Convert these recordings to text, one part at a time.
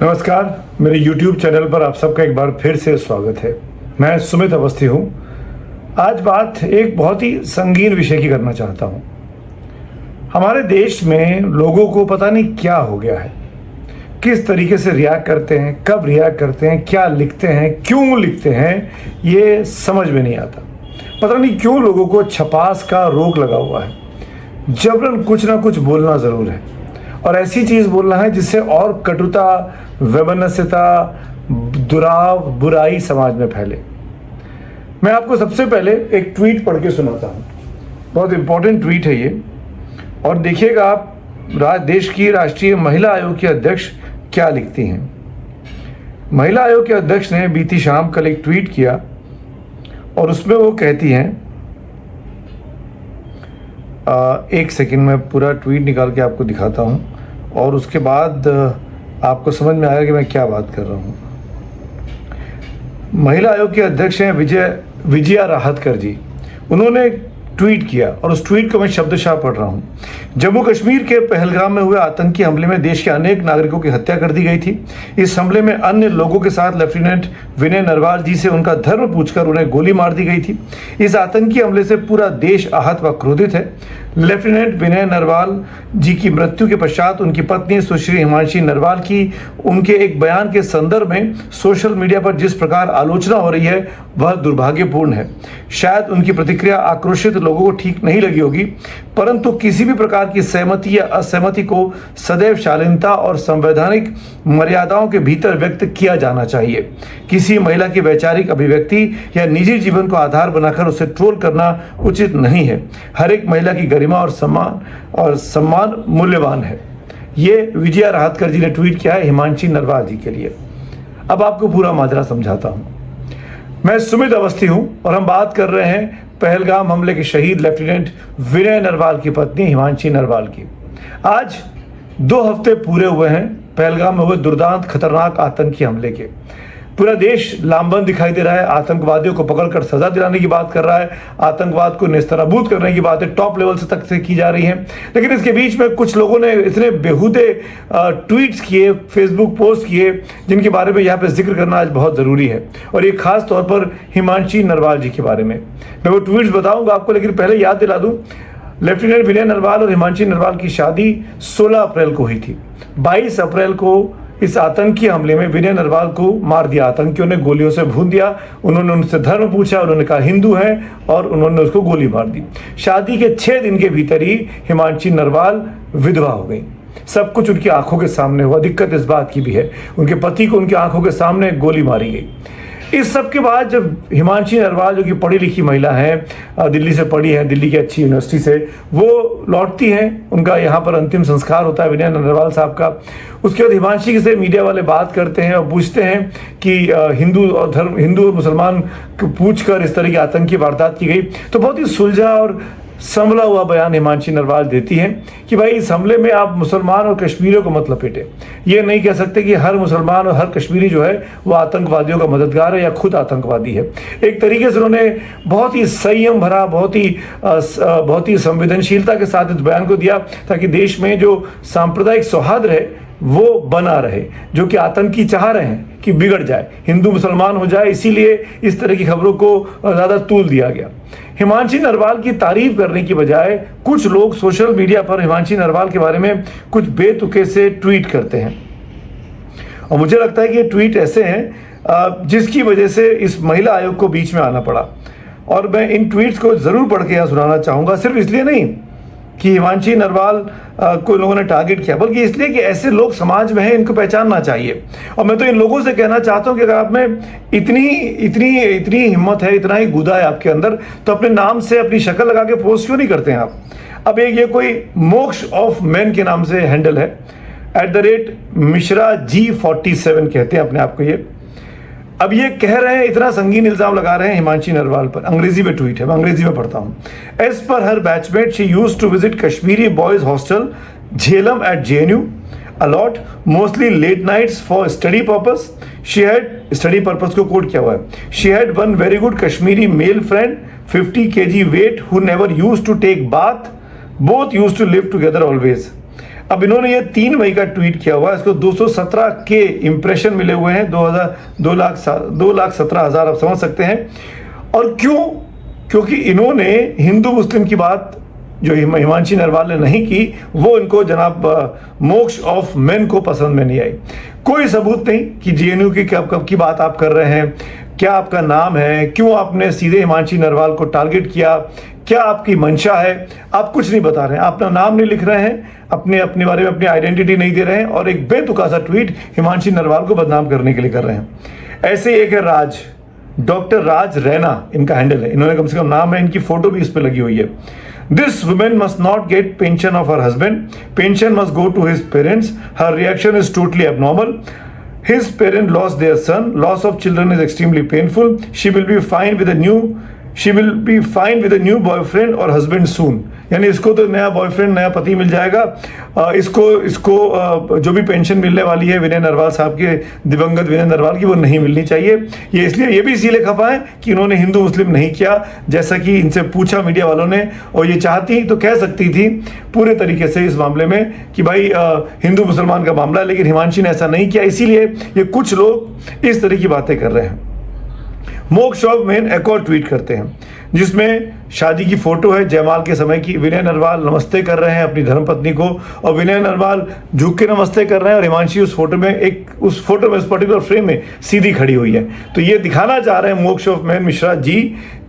नमस्कार, मेरे YouTube channel पर आप सबका एक बार फिर से स्वागत है। मैं सुमित अवस्थी हूँ। आज बात एक बहुत ही संगीन विषय की करना चाहता हूँ। हमारे देश में लोगों को पता नहीं क्या हो गया है, किस तरीके से रिएक्ट करते हैं, कब रिएक्ट करते हैं, क्या लिखते हैं, क्यों लिखते हैं, ये समझ में नहीं आता। पता नहीं क्यों लोगों को छपास का रोग लगा हुआ है। जबरन कुछ ना कुछ बोलना ज़रूर है, और ऐसी चीज़ बोलना है जिससे और कटुता, वैमनस्यता, दुराव, बुराई समाज में फैले। मैं आपको सबसे पहले एक ट्वीट पढ़ के सुनाता हूँ। बहुत इंपॉर्टेंट ट्वीट है ये, और देखिएगा आप देश की राष्ट्रीय महिला आयोग की अध्यक्ष क्या लिखती हैं। महिला आयोग के अध्यक्ष ने बीती शाम कल एक ट्वीट किया, और उसमें वो कहती हैं, एक सेकंड में पूरा ट्वीट निकाल के आपको दिखाता हूँ, और उसके बाद आपको समझ में आएगा कि मैं क्या बात कर रहा हूँ। महिला आयोग के अध्यक्ष हैं विजया राहतकर जी। उन्होंने ट्वीट किया, और उस ट्वीट को मैं शब्दशः पढ़ रहा हूँ। जम्मू कश्मीर के पहलगाम में हुए आतंकी हमले में देश के अनेक नागरिकों की हत्या कर दी गई थी। इस हमले में अन्य लोगों के साथ लेफ्टिनेंट विनय नरवाल जी से उनका धर्म पूछकर उन्हें गोली मार दी गई थी। इस आतंकी हमले से पूरा देश आहत व क्रोधित है। लेफ्टिनेंट विनय नरवाल जी की मृत्यु के पश्चात उनकी पत्नी सुश्री हिमांशी नरवाल की उनके एक बयान के संदर्भ में सोशल मीडिया पर जिस प्रकार आलोचना हो रही है वह दुर्भाग्यपूर्ण है। शायद उनकी प्रतिक्रिया आक्रोशित लोगों को ठीक नहीं लगी होगी, परंतु किसी भी प्रकार की सहमति या असहमति को सदैव शालीनता और संवैधानिक मर्यादाओं के भीतर व्यक्त किया जाना चाहिए। किसी महिला की वैचारिक अभिव्यक्ति या निजी जीवन को आधार बनाकर उसे ट्रोल करना उचित नहीं है। हर एक महिला की गरिमा और सम्मान मूल्यवान है। ये विजया राहतकर जी ने ट्वीट किया है हिमांशी नरवाल जी के लिए। अब आपको पूरा माजरा समझाता हूँ। मैं सुमित अवस्थी हूँ, और हम बात कर रहे हैं पहलगाम हमले के शहीद लेफ्टिनेंट विनय नरवाल की पत्नी हिमांशी नरवाल की। आज 2 हफ्ते पूरे हुए हैं पहलगाम में हुए दुर्दांत खतरनाक आतंकी हमले के। पूरा देश लामबंद दिखाई दे रहा है। आतंकवादियों को पकड़कर सजा दिलाने की बात कर रहा है, आतंकवाद को नेस्तनाबूद करने की बातें टॉप लेवल से तक से की जा रही हैं। लेकिन इसके बीच में कुछ लोगों ने इतने बेहुदे ट्वीट्स किए, फेसबुक पोस्ट किए, जिनके बारे में यहाँ पे जिक्र करना आज बहुत ज़रूरी है, और ये खास तौर पर हिमांशी नरवाल जी के बारे में। मैं वो ट्वीट्स बताऊँगा आपको, लेकिन पहले याद दिला दूँ, लेफ्टिनेंट विनय नरवाल और हिमांशी नरवाल की शादी 16 अप्रैल को हुई थी। 22 अप्रैल को इस आतंकी हमले में विनय नरवाल को मार दिया। आतंकियों ने गोलियों से भून दिया। उन्होंने उनसे धर्म पूछा, उन्होंने कहा हिंदू हैं, और उन्होंने उसको गोली मार दी। शादी के 6 दिन के भीतर ही हिमांशी नरवाल विधवा हो गई। सब कुछ उनकी आंखों के सामने हुआ। दिक्कत इस बात की भी है, उनके पति को उनकी आंखों के सामने गोली मारी गई। इस सब के बाद जब हिमांशी नरवाल, जो कि पढ़ी लिखी महिला हैं, दिल्ली से पढ़ी हैं, दिल्ली की अच्छी यूनिवर्सिटी से, वो लौटती हैं। उनका यहाँ पर अंतिम संस्कार होता है विनय नरवाल साहब का। उसके बाद हिमांशी से मीडिया वाले बात करते हैं और पूछते हैं कि हिंदू और मुसलमान को पूछकर इस तरह की आतंकी वारदात की गई। तो बहुत ही सुलझा और संभला हुआ बयान हिमांशी नरवाल देती हैं कि भाई इस हमले में आप मुसलमान और कश्मीरियों को मत लपेटे। ये नहीं कह सकते कि हर मुसलमान और हर कश्मीरी जो है वो आतंकवादियों का मददगार है या खुद आतंकवादी है। एक तरीके से उन्होंने बहुत ही संयम भरा, बहुत ही संवेदनशीलता के साथ इस बयान को दिया, ताकि देश में जो सांप्रदायिक सौहार्द है वो बना रहे, जो कि आतंकी चाह रहे हैं कि बिगड़ जाए, हिंदू मुसलमान हो जाए। इसीलिए इस तरह की खबरों को ज़्यादा तूल दिया गया। हिमांशी नरवाल की तारीफ करने की बजाय कुछ लोग सोशल मीडिया पर हिमांशी नरवाल के बारे में कुछ बेतुके से ट्वीट करते हैं, और मुझे लगता है कि ये ट्वीट ऐसे हैं जिसकी वजह से इस महिला आयोग को बीच में आना पड़ा। और मैं इन ट्वीट्स को ज़रूर पढ़ के यहाँ सुनाना चाहूँगा, सिर्फ इसलिए नहीं कि हिमांशी नरवाल को लोगों ने टारगेट किया, बल्कि इसलिए कि ऐसे लोग समाज में हैं, इनको पहचानना चाहिए। और मैं तो इन लोगों से कहना चाहता हूं कि अगर आप में इतनी हिम्मत है, इतना ही गुदा है आपके अंदर, तो अपने नाम से अपनी शक्ल लगा के पोस्ट क्यों नहीं करते हैं आप। अब ये कोई मोक्ष ऑफ मैन के नाम से हैंडल है, @मिश्रा G47 कहते हैं अपने आप को ये। अब ये कह रहे हैं, इतना संगीन इल्जाम लगा रहे हैं हिमांशी नरवाल पर। अंग्रेजी में ट्वीट है, मैं अंग्रेजी में पढ़ता हूँ। As per her batchmate she used to visit Kashmiri boys hostel Jhelum at JNU a lot, mostly late nights for study purpose. She had study purpose को कोट किया हुआ है। She had one very good Kashmiri male friend, 50 kg weight, who never used to take bath. Both used to live together always. अब इन्होंने ये 3 मई का tweet किया हुआ है, इसको 217 के इंप्रेशन मिले हुए हैं, 2,17,000 आप समझ सकते हैं। और क्यों? क्योंकि इन्होंने हिंदू मुस्लिम की बात जो हिमांशी नरवाल ने नहीं की, वो इनको जनाब मोक्ष ऑफ मेन को पसंद में नहीं आई। कोई सबूत नहीं कि जेएनयू की कब की बात आप कर रहे हैं, क्या आपका नाम है, क्यों आपने सीधे हिमांशी नरवाल को टारगेट किया, क्या आपकी मंशा है, आप कुछ नहीं बता रहे हैं, अपना नाम नहीं लिख रहे हैं, अपने बारे में अपनी आइडेंटिटी नहीं दे रहे हैं, और एक बेतुका सा ट्वीट हिमांशी नरवाल को बदनाम करने के लिए कर रहे हैं। ऐसे एक है राज, डॉक्टर राज रैना इनका हैंडल है, इन्होंने कम से कम नाम है, इनकी फोटो भी इस पर लगी हुई है। This women must not get pension of her husband, pension must go to his parents, her reaction is totally abnormal, his parent lost their son, loss of children is extremely painful, she will be fine with a new boyfriend or husband soon। यानी इसको तो नया boyfriend, नया पति मिल जाएगा, इसको जो भी पेंशन मिलने वाली है विनय नरवाल साहब के, दिवंगत विनय नरवाल की, वो नहीं मिलनी चाहिए। ये इसलिए ये भी इसीलिए खफा है कि इन्होंने हिंदू मुस्लिम नहीं किया, जैसा कि इनसे पूछा मीडिया वालों ने, और ये चाहती तो कह सकती थी पूरे तरीके से इस मामले में कि भाई हिंदू मुसलमान का मामला है, लेकिन हिमांशी ने ऐसा नहीं किया, इसीलिए ये कुछ लोग इस तरह की बातें कर रहे हैं। मोक्ष ऑफ मेन एक और ट्वीट करते हैं जिसमें शादी की फोटो है जयमाल के समय की, विनय नरवाल नमस्ते कर रहे हैं अपनी धर्मपत्नी को, और विनय नरवाल झुक के नमस्ते कर रहे हैं, और हिमांशी उस फोटो में उस पर्टिकुलर फ्रेम में सीधी खड़ी हुई है। तो ये दिखाना चाह रहे हैं मोक्ष ऑफ मैन मिश्रा जी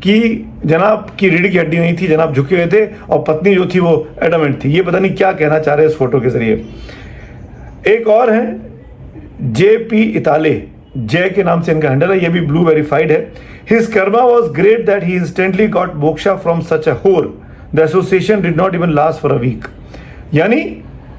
कि जनाब की रीढ़ की हड्डी नहीं थी, जनाब झुके हुए थे, और पत्नी जो थी वो एडमेंट थी। ये पता नहीं क्या कहना चाह रहे हैं इस फोटो के जरिए। एक और है JP इताले, जय के नाम से इनका हैंडल है, ये भी ब्लू वेरीफाइड है। His karma was great that he instantly got moksha from such a whore, the association did not even last for a week. यानी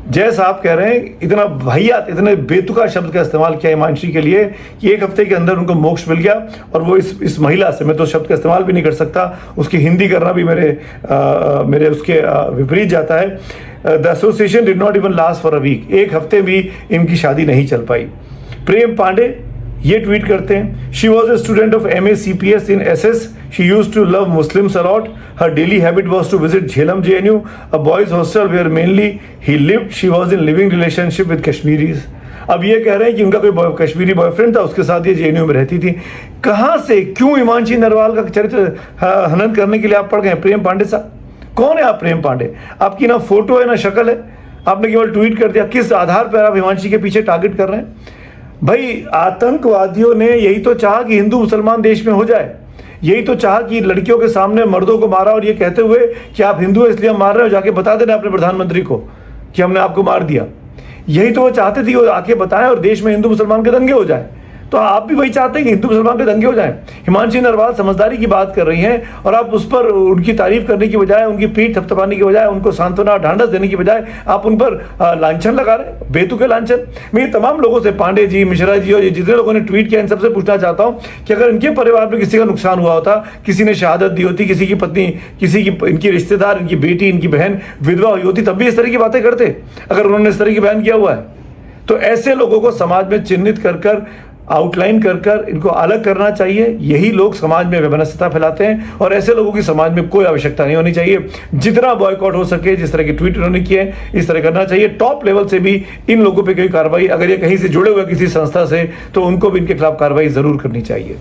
जय साहब कह रहे हैं इतना वाहियात, इतने बेतुका शब्द का इस्तेमाल किया हिमांशी के लिए कि एक हफ्ते के अंदर उनको मोक्ष मिल गया, और वो इस महिला से, मैं तो शब्द का इस्तेमाल भी नहीं कर सकता, उसकी हिंदी करना भी मेरे उसके विपरीत जाता है। The association did not even last for a week, एक हफ्ते भी इनकी शादी नहीं चल पाई। प्रेम पांडे ये ट्वीट करते हैं, she was a student of MA CPS in SS, she use to love Muslims a lot, her daily habit was to visit Jhelum JNU, a boys hostel where mainly he lived, she was in living relationship with Kashmiris. अब ये कह रहे हैं कि उनका कोई Kashmiri boyfriend था, उसके साथ ये JNU में रहती थी। कहाँ से, क्यों हिमांशी नरवाल का चरित्र हनन करने के लिए आप पड़ गए प्रेम पांडे साहब? कौन है आप प्रेम पांडे? आपकी ना फोटो है ना शक्ल है, आपने केवल ट्वीट कर दिया। किस आधार पर आप हिमांशी के पीछे टारगेट कर रहे हैं? भाई आतंकवादियों ने यही तो चाहा कि हिंदू मुसलमान देश में हो जाए, यही तो चाहा कि लड़कियों के सामने मर्दों को मारा, और ये कहते हुए कि आप हिंदू हैं इसलिए हम मार रहे हो, जाके बता देना अपने प्रधानमंत्री को कि हमने आपको मार दिया। यही तो वो चाहते थे, वो आके बताएं और देश में हिंदू मुसलमान के दंगे हो जाए। तो आप भी वही चाहते हैं कि हिंदू मुसलमान के दंगे हो जाएं। हिमांशी नरवाल समझदारी की बात कर रही हैं, और आप उस पर उनकी तारीफ करने की बजाय, उनकी पीठ थपथपाने की बजाय, उनको सांत्वना ढांढस देने की बजाय आप उन पर लांछन लगा रहे हैं, बेतुके लांछन। मैं ये तमाम लोगों से, पांडे जी, मिश्रा जी, और ये जितने लोगों ने ट्वीट किया, इन सबसे पूछना चाहता हूँ कि अगर इनके परिवार में किसी का नुकसान हुआ होता, किसी ने शहादत दी होती, किसी की पत्नी, किसी की इनकी रिश्तेदार, इनकी बेटी, इनकी बहन विधवा हुई होती, तब भी इस तरह की बातें करते अगर उन्होंने इस तरह की बयान किया हुआ है? तो ऐसे लोगों को समाज में चिन्हित कर आउटलाइन कर इनको अलग करना चाहिए। यही लोग समाज में वैमनस्यता फैलाते हैं, और ऐसे लोगों की समाज में कोई आवश्यकता नहीं होनी चाहिए। जितना बॉयकॉट हो सके, जिस तरह के ट्वीट उन्होंने किए, इस तरह करना चाहिए। टॉप लेवल से भी इन लोगों पे कोई कार्रवाई, अगर ये कहीं से जुड़े हुए किसी संस्था से, तो उनको भी इनके खिलाफ कार्रवाई जरूर करनी चाहिए।